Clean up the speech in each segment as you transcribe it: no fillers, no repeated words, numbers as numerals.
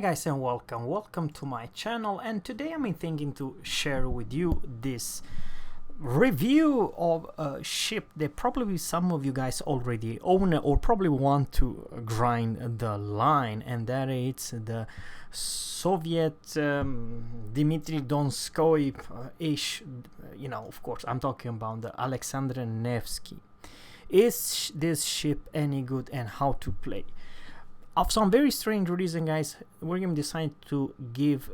guys, and welcome to my channel. And today I'm thinking to share with you this review of a ship that probably some of you guys already own or probably want to grind the line, and that is the Soviet Dmitry Donskoy ish, of course I'm talking about the Alexander Nevsky. Is this ship any good and how to play? Of some very strange reason, guys, we're going to decide to give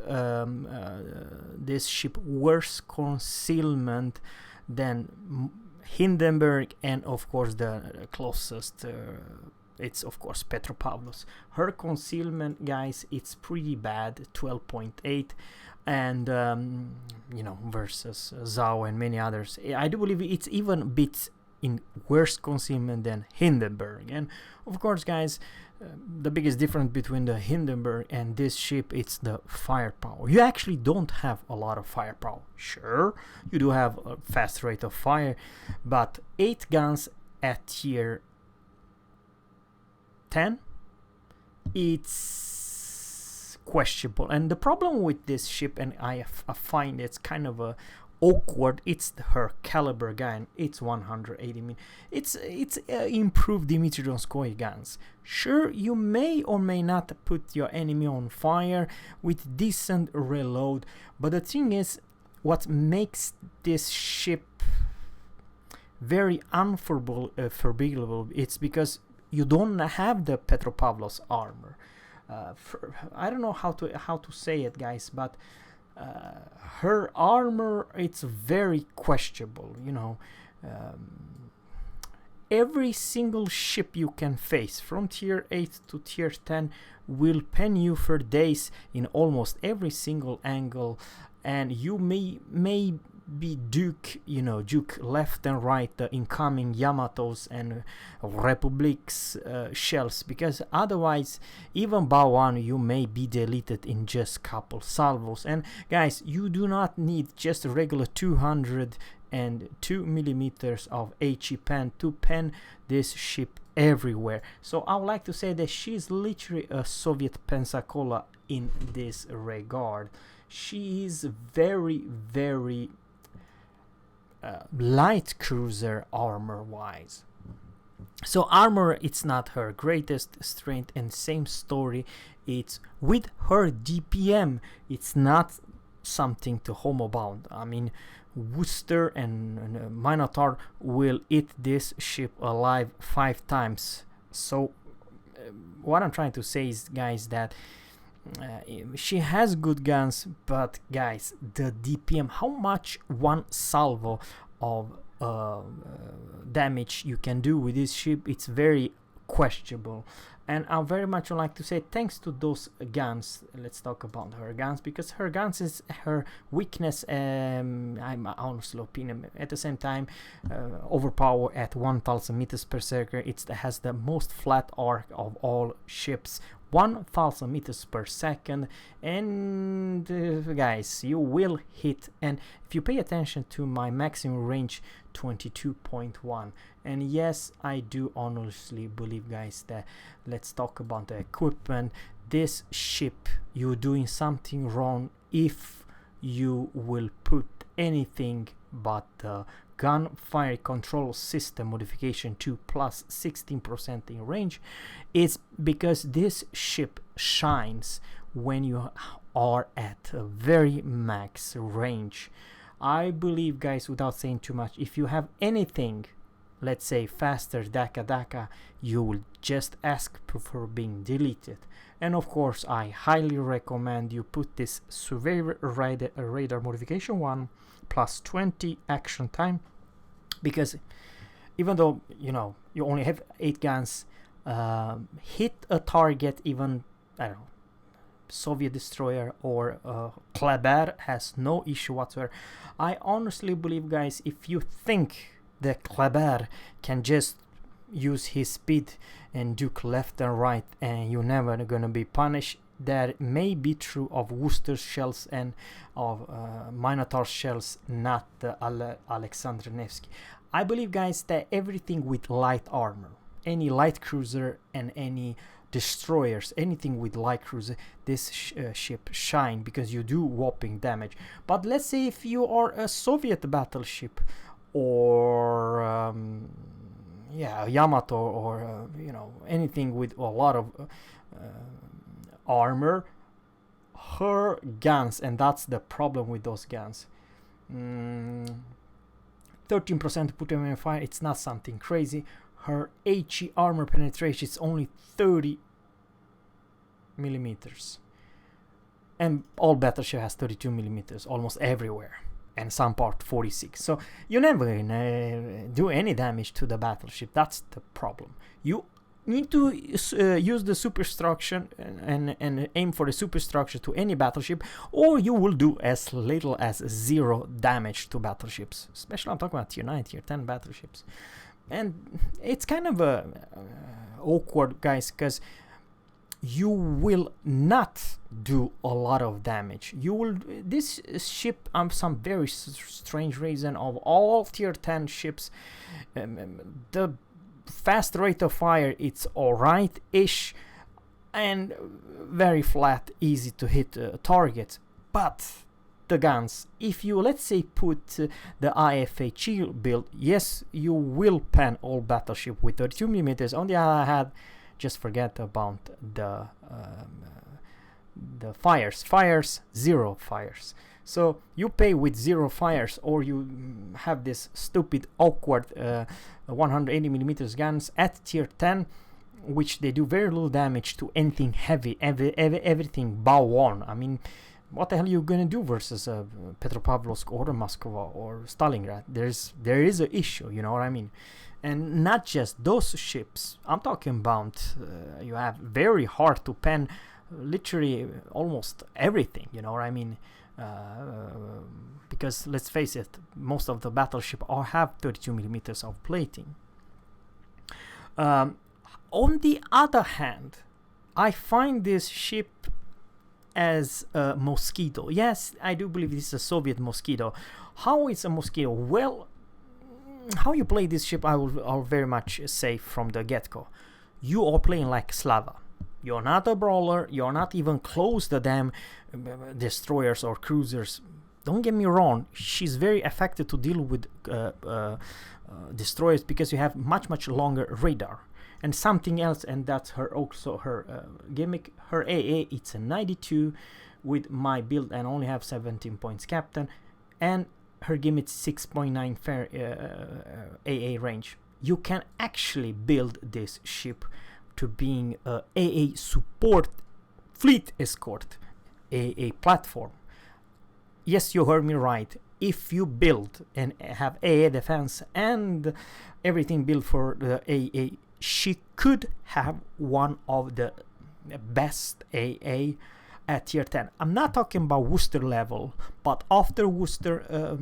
this ship worse concealment than Hindenburg, and of course the closest it's of course Petropavlovsk. Her concealment, guys, it's pretty bad, 12.8, and versus Zhao and many others. I do believe it's even bits in worse concealment than Hindenburg. And of course, guys, the biggest difference between the Hindenburg and this ship, it's the firepower. You actually don't have a lot of firepower. Sure, you do have a fast rate of fire, but 8 guns at tier 10, it's questionable. And the problem with this ship, and I find it's kind of a awkward, it's her caliber gun. It's 180 mm. It's improved Dmitry Donskoy guns. Sure, you may or may not put your enemy on fire with decent reload, but the thing is, what makes this ship very unforgivable, it's because you don't have the Petropavlovsk armor. I don't know how to say it, guys, but her armor, it's very questionable. Every single ship you can face from tier 8 to tier 10 will pen you for days in almost every single angle, and you may be Duke left and right the incoming Yamatos and Republics shells, because otherwise even Bawan you may be deleted in just couple salvos. And guys, you do not need just a regular 202 millimeters of HE pen to pen this ship everywhere. So I would like to say that she's literally a Soviet Pensacola in this regard. She is very light cruiser armor wise. So armor, it's not her greatest strength, and same story, it's with her DPM, it's not something to homobound. I mean, Worcester and Minotaur will eat this ship alive 5 times. So what I'm trying to say is, guys, that she has good guns, but guys, the DPM, how much one salvo of damage you can do with this ship, it's very questionable. And I very much would like to say thanks to those guns. Let's talk about her guns, because her guns is her weakness. I'm honestly opinion. At the same time, overpower at 1000 meters per second. It has the most flat arc of all ships. 1000 meters per second, and guys, you will hit. And if you pay attention to my maximum range, 22.1, and yes, I do honestly believe, guys, that let's talk about the equipment. This ship, you're doing something wrong if you will put anything but the gunfire control system modification 2 plus 16% in range. It's because this ship shines when you are at a very max range. I believe, guys, without saying too much, if you have anything, let's say faster Daka, you will just ask for being deleted. And of course, I highly recommend you put this Surveyor radar modification 1 plus 20 action time, because even though you only have 8 guns, hit a target, even I don't know, Soviet destroyer or Kleber has no issue whatsoever. I honestly believe, guys, if you think that Kleber can just use his speed and duke left and right and you're never gonna be punished, that may be true of Worcester shells and of Minotaur shells, not the Alexander Nevsky. I believe, guys, that everything with light armor, any light cruiser and any destroyers, anything with light cruiser, this ship shine, because you do whopping damage. But let's say if you are a Soviet battleship, or yeah, a Yamato, or you know, anything with a lot of armor, her guns, and that's the problem with those guns, 13% to put them in fire, it's not something crazy. Her HE armor penetration is only 30 millimeters, and all battleship has 32 millimeters almost everywhere, and some part 46. So you never do any damage to the battleship. That's the problem. You need to use the superstructure and aim for the superstructure to any battleship, or you will do as little as 0 damage to battleships. Especially I'm talking about tier 9, tier 10 battleships. And it's kind of awkward, guys, because you will not do a lot of damage. You will, this ship, some very strange reason, of all tier 10 ships, the fast rate of fire, it's alright-ish, and very flat, easy to hit targets. But the guns, if you, let's say, put the IFHE build, yes, you will pan all battleship with 32 millimeters. On the other hand, just forget about the fires, 0 fires. So you pay with 0 fires, or you have this stupid awkward 180 millimeters guns at tier 10, which they do very little damage to anything heavy, everything bow on. I mean, what the hell are you gonna do versus Petropavlovsk or Moscow or Stalingrad? There is an issue, you know what I mean? And not just those ships. I'm talking about you have very hard to pen, literally almost everything, you know what I mean? Because let's face it, most of the battleship have 32 millimeters of plating. On the other hand, I find this ship as a Mosquito. Yes, I do believe this is a Soviet Mosquito. How is a Mosquito? Well, how you play this ship, I'll very much say from the get-go. You are playing like Slava. You're not a brawler. You're not even close to them destroyers or cruisers. Don't get me wrong. She's very effective to deal with destroyers, because you have much longer radar. And something else, and that's her gimmick. Her AA, it's a 92 with my build, and only have 17 points captain, and her gimmick 6.9 fair AA range. You can actually build this ship to being a AA support, fleet escort, AA platform. Yes, you heard me right. If you build and have AA defense and everything built for the AA, she could have one of the best AA at tier 10. I'm not talking about Worcester level, but after Worcester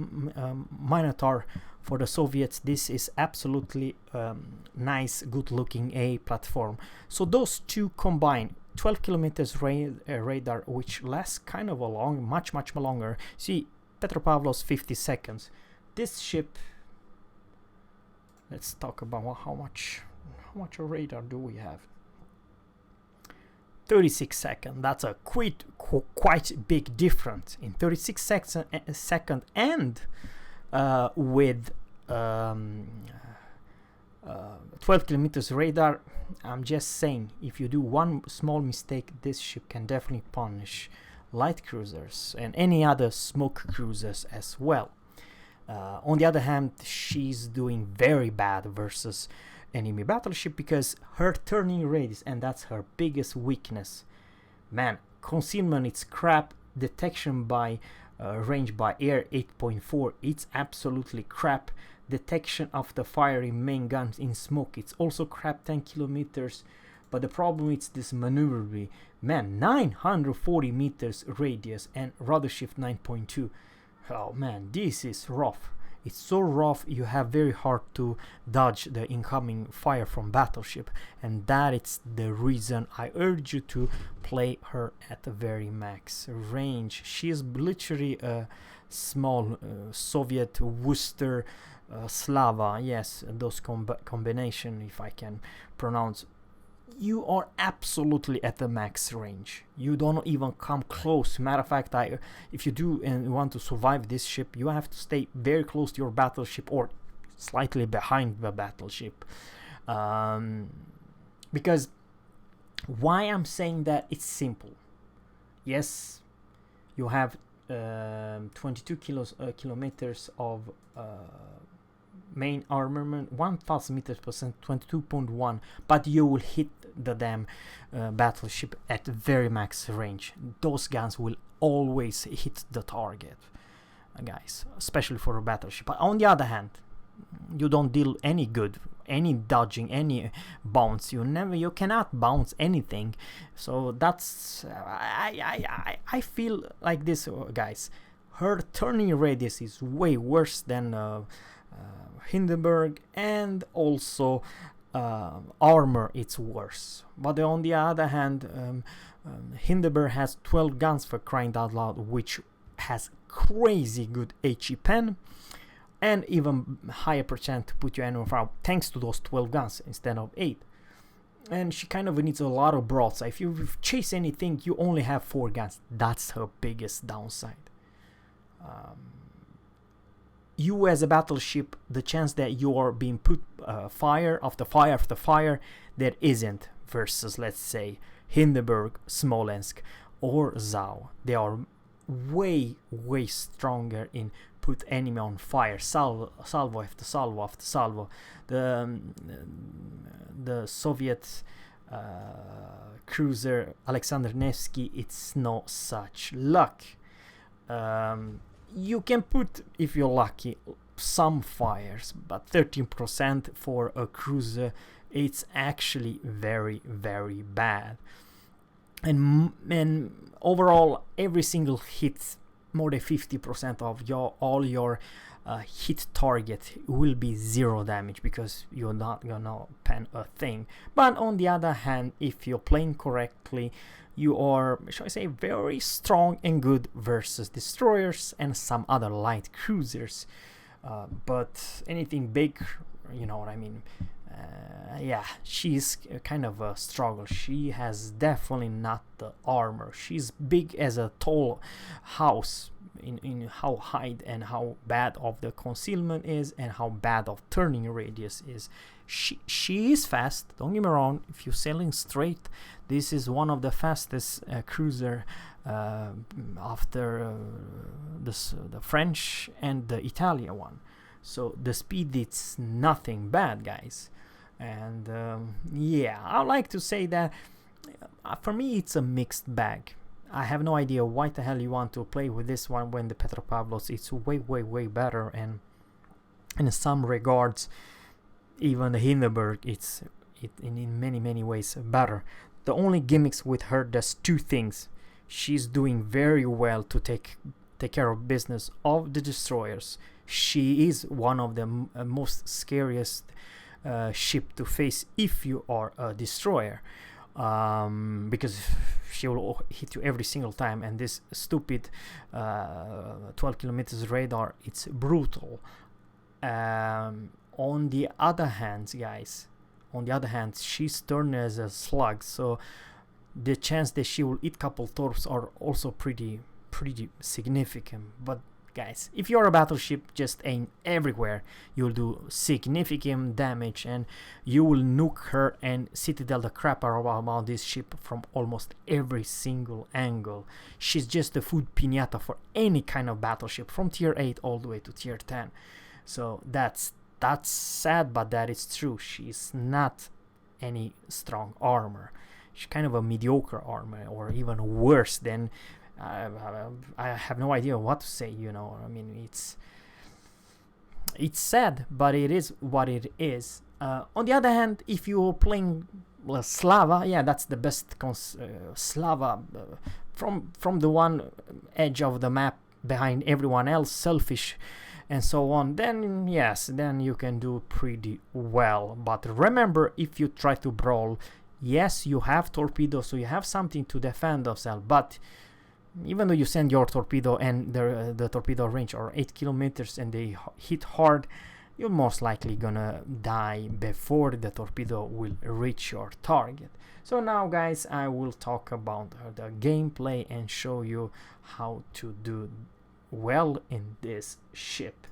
Minotaur for the Soviets, this is absolutely nice, good looking A platform. So those two combined, 12 kilometers radar, which lasts kind of a long, much longer. See, Petropavlov's 50 seconds. This ship, let's talk about how much radar do we have. 36 seconds. That's a quite big difference in 36 seconds and with 12 kilometers radar. I'm just saying, if you do one small mistake, this ship can definitely punish light cruisers and any other smoke cruisers as well. On the other hand, she's doing very bad versus enemy battleship, because her turning radius, and that's her biggest weakness. Man, concealment, it's crap. Detection by range by air 8.4, it's absolutely crap. Detection of the firing main guns in smoke, it's also crap, 10 kilometers. But the problem is this maneuverability. Man, 940 meters radius and rudder shift 9.2. Oh man, this is rough. It's so rough, you have very hard to dodge the incoming fire from battleship, and that is the reason I urge you to play her at a very max range. She is literally a small Soviet Worcester Slava. Yes, those combination, if I can pronounce you are absolutely at the max range. You don't even come close. Matter of fact, if you do and want to survive this ship, you have to stay very close to your battleship or slightly behind the battleship. Because why I'm saying that, it's simple. Yes, you have 22 kilometers of main armament, 1000 meters per second, 22.1, but you will hit the damn battleship at very max range. Those guns will always hit the target, guys, especially for a battleship. But on the other hand, you don't deal any good, any dodging, any bounce. You cannot bounce anything. So that's I feel like this, guys. Her turning radius is way worse than Hindenburg, and also armor it's worse. But on the other hand, Hindenburg has 12 guns, for crying out loud, which has crazy good HE pen and even higher percent to put your enemy fire, thanks to those 12 guns instead of 8. And she kind of needs a lot of broadside. If you chase anything, you only have 4 guns. That's her biggest downside. You as a battleship, the chance that you are being put fire after fire after fire, there isn't versus, let's say, Hindenburg, Smolensk, or Zau. They are way stronger in put enemy on fire, salvo after salvo after salvo. The Soviet cruiser Alexander Nevsky, it's no such luck. You can put, if you're lucky, some fires, but 13% for a cruiser, it's actually very bad. And overall, every single hit, more than 50% of all your hit target will be 0 damage, because you're not gonna pen a thing. But on the other hand, if you're playing correctly, you are, shall I say, very strong and good versus destroyers and some other light cruisers. But anything big, you know what I mean. Yeah, she's kind of a struggle. She has definitely not the armor. She's big as a tall house in how high and how bad of the concealment is and how bad of turning radius is. She is fast, don't get me wrong. If you're sailing straight, this is one of the fastest cruiser after the French and the Italian one. So the speed, it's nothing bad, guys. And yeah, I like to say that for me it's a mixed bag. I have no idea why the hell you want to play with this one when the Petropavlovsk it's way better, and in some regards even the Hindenburg it's in many ways better. The only gimmicks with her, there's 2 things. She's doing very well to take care of business of the destroyers. She is one of the most scariest ship to face if you are a destroyer, because she will hit you every single time, and this stupid 12 kilometers radar, it's brutal. On the other hand, guys, she's turned as a slug, so the chance that she will eat couple torps are also pretty significant. But guys, if you're a battleship, just aim everywhere. You'll do significant damage, and you will nuke her and citadel the crap about this ship from almost every single angle. She's just a food piñata for any kind of battleship, from tier 8 all the way to tier 10. So that's sad, but that is true. She's not any strong armor. She's kind of a mediocre armor, or even worse than I have no idea what to say, you know. I mean, it's sad, but it is what it is. On the other hand, if you're playing Slava, yeah, that's the best Slava from the one edge of the map behind everyone else, selfish and so on, then yes, then you can do pretty well. But remember, if you try to brawl, yes, you have torpedoes, so you have something to defend yourself, but even though you send your torpedo and the torpedo range are 8 kilometers and they hit hard, you're most likely gonna die before the torpedo will reach your target. So now guys, I will talk about the gameplay and show you how to do well in this ship.